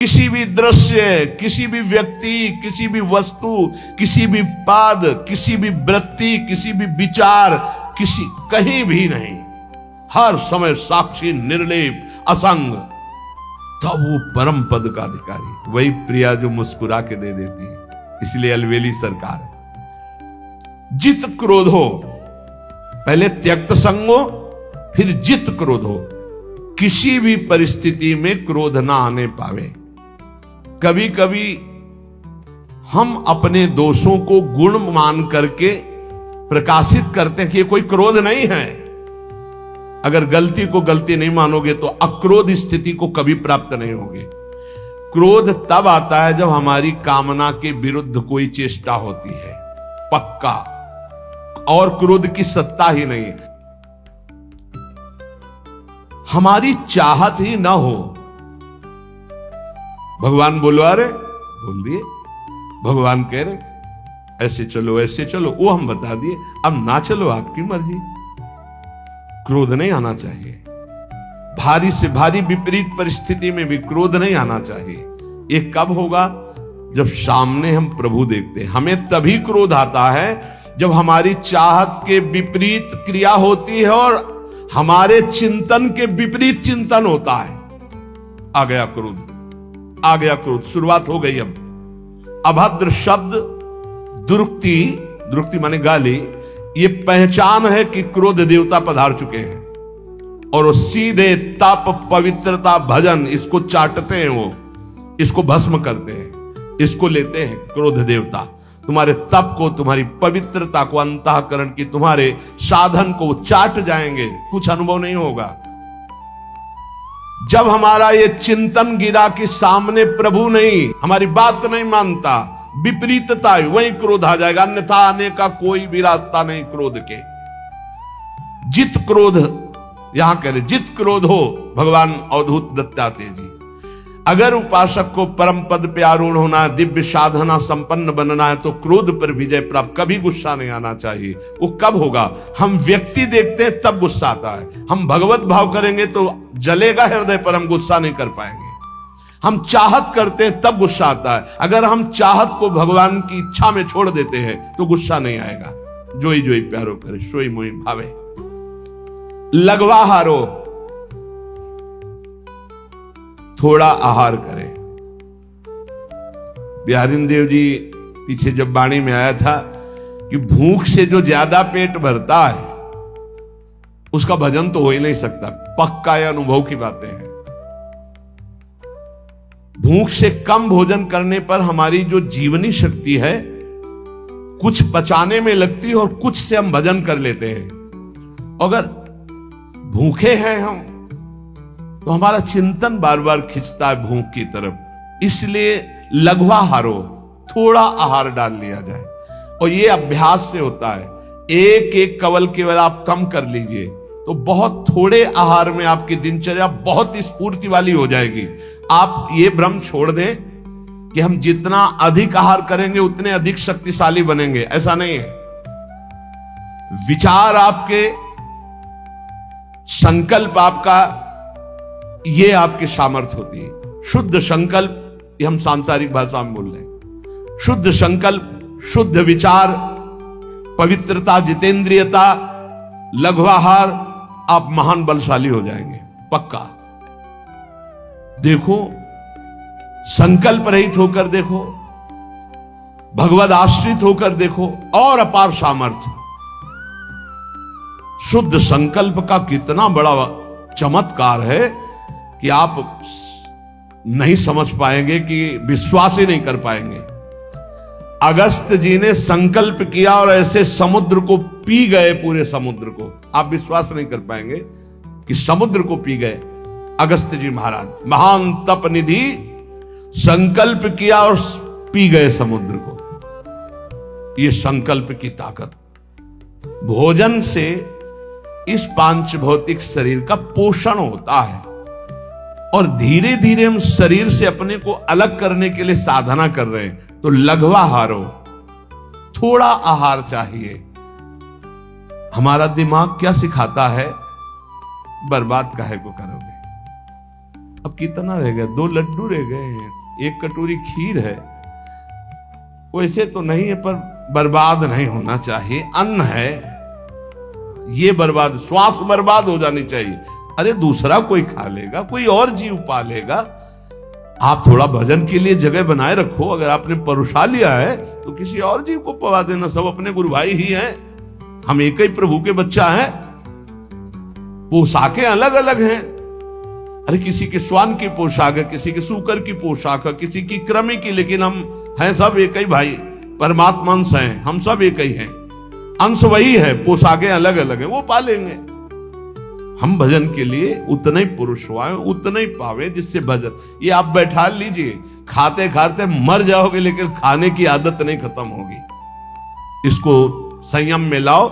किसी भी दृश्य, किसी भी व्यक्ति, किसी भी वस्तु, किसी भी पद, किसी भी वृत्ति, किसी भी विचार, किसी कहीं भी नहीं, हर समय साक्षी, निर्लेप, असंग, तब वो परम पद का अधिकारी। वही प्रिया जो मुस्कुरा के दे देती है। इसलिए अलवेली सरकार है। जित क्रोध हो, पहले त्यक्त संगो, फिर जित क्रोध हो। किसी भी परिस्थिति में क्रोध ना आने पावे। कभी कभी हम अपने दोषों को गुण मान करके प्रकाशित करते हैं कि ये कोई क्रोध नहीं है। अगर गलती को गलती नहीं मानोगे तो अक्रोध स्थिति को कभी प्राप्त नहीं होगे। क्रोध तब आता है जब हमारी कामना के विरुद्ध कोई चेष्टा होती है, पक्का, और क्रोध की सत्ता ही नहीं, हमारी चाहत ही ना हो। भगवान बोलवा रहे, बोल दिए, भगवान कह रहे ऐसे चलो ऐसे चलो, वो हम बता दिए, अब ना चलो आपकी मर्जी। क्रोध नहीं आना चाहिए। भारी से भारी विपरीत परिस्थिति में भी क्रोध नहीं आना चाहिए। ये कब होगा? जब सामने हम प्रभु देखते हैं। हमें तभी क्रोध आता है जब हमारी चाहत के विपरीत क्रिया होती है और हमारे चिंतन के विपरीत चिंतन होता है। आ गया क्रोध, आ गया क्रोध, शुरुआत हो गई। अब अभद्र शब्द, दुरुक्ति, दुरुक्ति माने गाली, ये पहचान है कि क्रोध देवता पधार चुके हैं। और वो सीधे तप, पवित्रता, भजन, इसको चाटते हैं, वो इसको भस्म करते हैं, इसको लेते हैं क्रोध देवता। तुम्हारे तप को, तुम्हारी पवित्रता को, अंतःकरण की तुम्हारे साधन को चाट जाएंगे, कुछ अनुभव नहीं होगा। जब हमारा ये चिंतन गिरा कि सामने प्रभु नहीं, हमारी बात नहीं मानता, विपरीतता, वही क्रोध आ जाएगा। अन्यथा आने का कोई भी रास्ता नहीं क्रोध के। जित क्रोध, यहां कह रहे जित क्रोध हो, भगवान अवधूत दत्तात्रेय जी। अगर उपासक को परम पद पे आरूढ़ होना है, दिव्य साधना संपन्न बनना है, तो क्रोध पर विजय प्राप्त, कभी गुस्सा नहीं आना चाहिए। वो कब होगा? हम व्यक्ति देखते हैं तब गुस्सा आता है। हम भगवत भाव करेंगे तो जलेगा हृदय पर, हम गुस्सा नहीं कर पाएंगे। हम चाहत करते हैं तब गुस्सा आता है। अगर हम चाहत को भगवान की इच्छा में छोड़ देते हैं तो गुस्सा नहीं आएगा। जोई जोई प्यारो करे, सोई मोई भावे। लगवा हारो, थोड़ा आहार करें। बिहारी देव जी पीछे जब वाणी में आया था कि भूख से जो ज्यादा पेट भरता है उसका भजन तो हो ही नहीं सकता। पक्का यह अनुभव की बातें हैं। भूख से कम भोजन करने पर हमारी जो जीवनी शक्ति है कुछ पचाने में लगती है और कुछ से हम भजन कर लेते हैं। अगर भूखे हैं हम तो हमारा चिंतन बार बार खिंचता है भूख की तरफ। इसलिए लघवा हारो, थोड़ा आहार डाल लिया जाए। और ये अभ्यास से होता है। एक एक कवल केवल आप कम कर लीजिए तो बहुत थोड़े आहार में आपकी दिनचर्या बहुत स्फूर्ति वाली हो जाएगी। आप ये भ्रम छोड़ दें कि हम जितना अधिक आहार करेंगे उतने अधिक शक्तिशाली बनेंगे, ऐसा नहीं है। विचार आपके, संकल्प आपका, ये आपकी सामर्थ्य होती है। शुद्ध संकल्प, ये हम सांसारिक भाषा में बोल रहे हैं। शुद्ध संकल्प, शुद्ध विचार, पवित्रता, जितेंद्रियता, लघुआहार, आप महान बलशाली हो जाएंगे, पक्का। देखो, संकल्प रहित होकर देखो, भगवद आश्रित होकर देखो, और अपार सामर्थ्य। शुद्ध संकल्प का कितना बड़ा चमत्कार है कि आप नहीं समझ पाएंगे, कि विश्वास ही नहीं कर पाएंगे। अगस्त जी ने संकल्प किया और ऐसे समुद्र को पी गए, पूरे समुद्र को। आप विश्वास नहीं कर पाएंगे कि समुद्र को पी गए अगस्त जी महाराज। महान तप निधि, संकल्प किया और पी गए समुद्र को। ये संकल्प की ताकत। भोजन से इस पांच भौतिक शरीर का पोषण होता है और धीरे धीरे हम शरीर से अपने को अलग करने के लिए साधना कर रहे हैं। तो लघवा हारो, थोड़ा आहार चाहिए। हमारा दिमाग क्या सिखाता है? बर्बाद काहे को करोगे। अब कितना रह गया? 2 लड्डू रह गए हैं, 1 कटोरी खीर है। वैसे तो नहीं है, पर बर्बाद नहीं होना चाहिए। अन्न है ये बर्बाद, श्वास बर्बाद हो जानी चाहिए। अरे दूसरा कोई खा लेगा, कोई और जीव पा लेगा। आप थोड़ा भजन के लिए जगह बनाए रखो। अगर आपने परुषा लिया है तो किसी और जीव को पवा देना। सब अपने गुरु भाई ही हैं, हम एक ही प्रभु के बच्चा हैं। पोशाकें अलग अलग हैं। अरे किसी के श्वान की पोशाक है, किसी के सूकर की पोशाक है, किसी की कृमि की, लेकिन हम हैं सब एक ही भाई। परमात्मा अंश हैं, हम सब एक ही हैं। अंश वही है, पोशाकें अलग अलग है, वो पालेंगे। हम भजन के लिए उतना ही पुरुष हुआ, उतना ही पावे जिससे भजन। ये आप बैठा लीजिए, खाते खाते मर जाओगे, लेकिन खाने की आदत नहीं खत्म होगी। इसको संयम में लाओ।